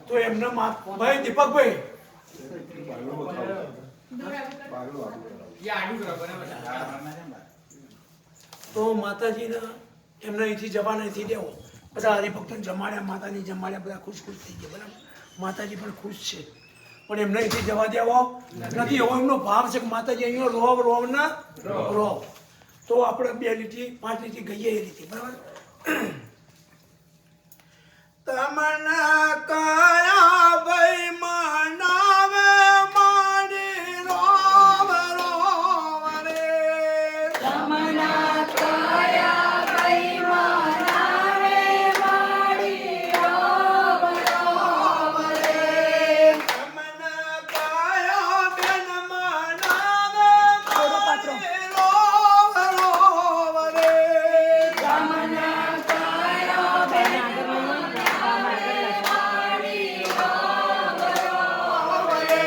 તો એમના ભાઈ દીપકભાઈ તો માતાજીને એમને અહીંથી જવા નથી દેવો. બધા હરિભક્તોને જમાડ્યા, માતાજી જમાડ્યા, બધા ખુશ થઈ ગયા. બરાબર, માતાજી પણ ખુશ છે, પણ એમને અહીંથી જવા દેવો નથી. એવો એમનો ભાવ છે કે માતાજી અહીંયા રોવ રોવ ના રોવ. તો આપણે 2 લીટી 5 લીટી ગઈએ એ રીતે. બરાબર, તમને કયા ભાઈ મનાવે મારી રોવ રોવ રે. તમને કયા ભાઈ મનાવે મારી રોવ રોવ રે. તમને કયા બેન મનાવે મારી રોવ રોવ રે. તમને કયા બેન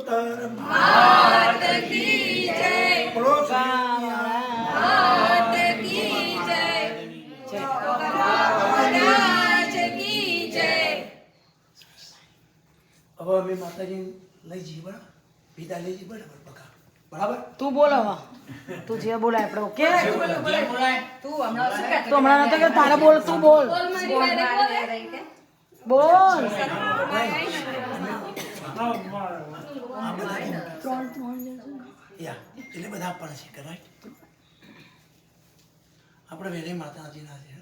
પુરુષોત્તમ માત કી જય બોલો શ્રી માત કી જય મહારાજ કી જય હવે અમે માતાજી લઈ જઈએ બરાબર વિદાય લઈ જઈએ બરાબર બકા બરાબર તું બોલ હવે તું જે બોલાય આપણે ઓકે તું હમણાં શું કહેતો? તો હમણાં નતો કે તારે બોલ તું બોલ બોલ મારી વારે બોલે. બોલ આ બધા યા એટલે બધા આપવાના છે રાઈટ આપણે વેરે માતાજીના છે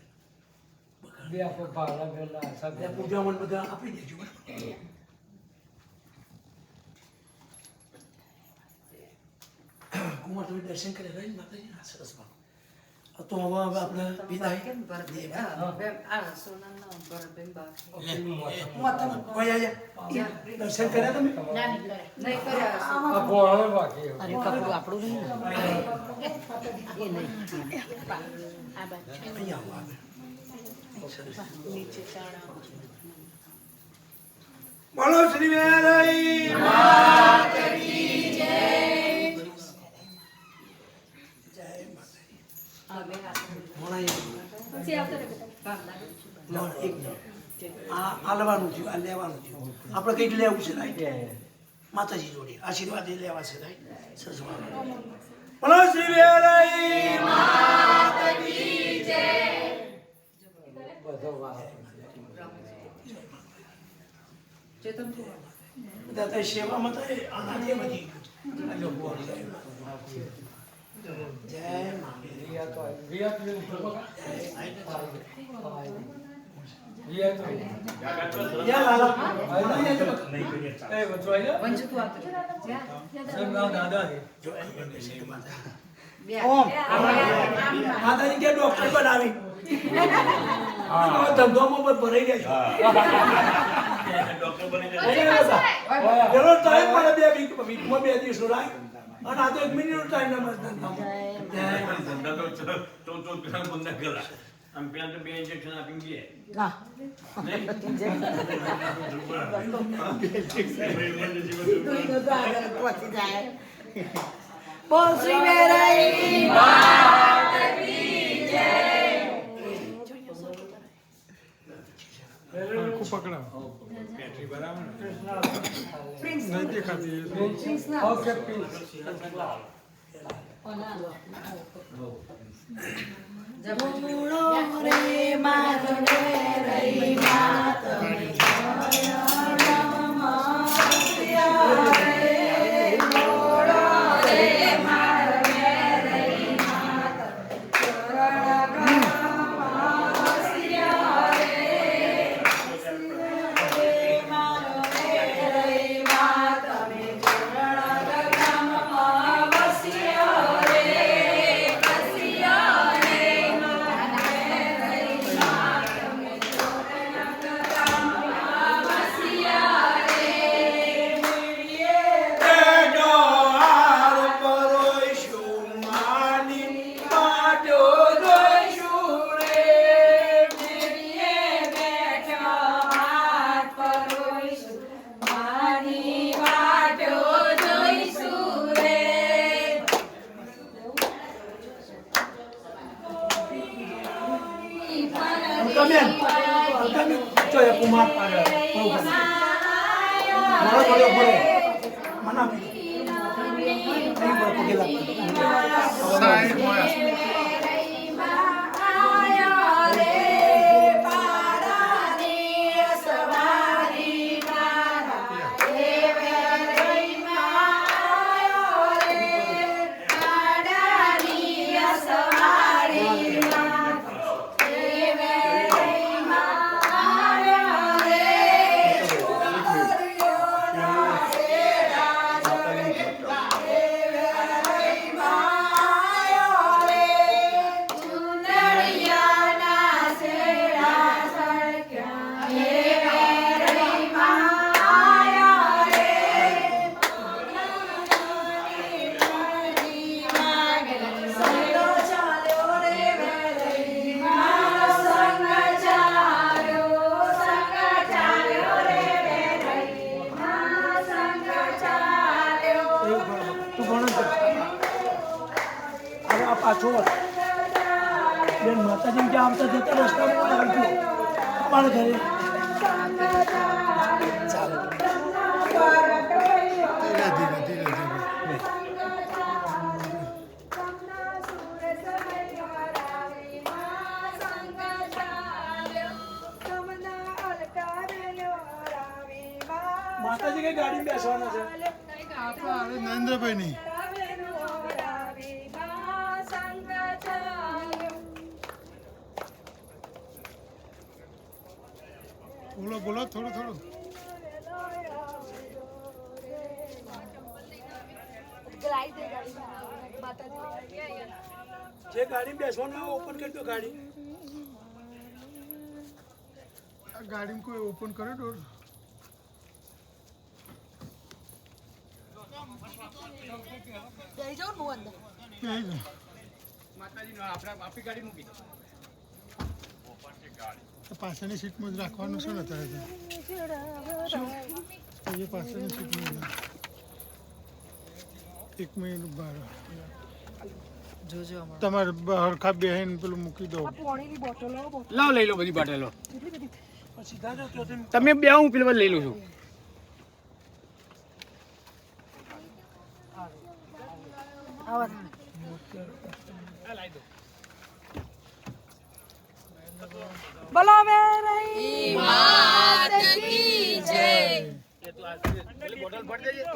પૂજામાં બધા આપી દેજો બરાબર કુમાર તમે દર્શન કરે રહી માતાજીના સરસમાં તો હવે આપણે વિદાય કોઈ આયા દર્શન કર્યા તમે નહીં કર્યા. અરે કપડું આપણું નહીં એ નહીં આ બાજુ અહીંયા આવો આગળ. સરસ. નીચે ચાણા બોલો શ્રી વેરાઈ આ લેવાનું થયું આ લેવાનું થયું આપણે કંઈક લેવું છે રાઈટ માતાજી જોડે આશીર્વાદ એ લેવા છે રાઈટ સરસ બોલો શ્રી વેરાઈ બધા તો સેવામાં તો આનાથી બધી જય મા યા લાલા મંજુ તું આપતો. ઓમ માતાજી કે ડોક્ટર બનાવી ધંધોમાં પણ ભરાઈ ગયા પેલો ટાઈમ મળે બે વીકમાં 2 દિવસ લાય અને આ તો 1 મિનિટનો ટાઈમ ના મળે હા પહોંચી જાય બોલ શ્રી વેરાઈ રે મારો વેરાઈ માત કુમાર મારો બોલો બોલો મના હવે આ પાછો વળ. બેન માતાજી ક્યાં આવતા જતા રસ્તામાં આવજો અમારા ઘરે ચાલો ધીરે ધીરે ધીરે ધીરે માતાજી કઈ ગાડી બેસવાના છે હવે નરેન્દ્રભાઈ નહીં બોલો બોલો થોડું થોડું જે ગાડી બેસવાનું હોય ઓપન કરી દો ગાડી આ ગાડીમાં કોઈ ઓપન કરે ડોર પાછળની સીટમાં જ રાખવાનું છે ને અત્યારે તો એ પાછળની સીટમાં એક મિનિટ બહાર તમારે હરખા બેહીન પેલું મૂકી દો લાવ લઈ લો બધી બોટલો સીધા જો તો તમે બે હું પેલી લઈ લઉં છું બોલો મેરી માત કી જય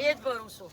એ જ ભરું છું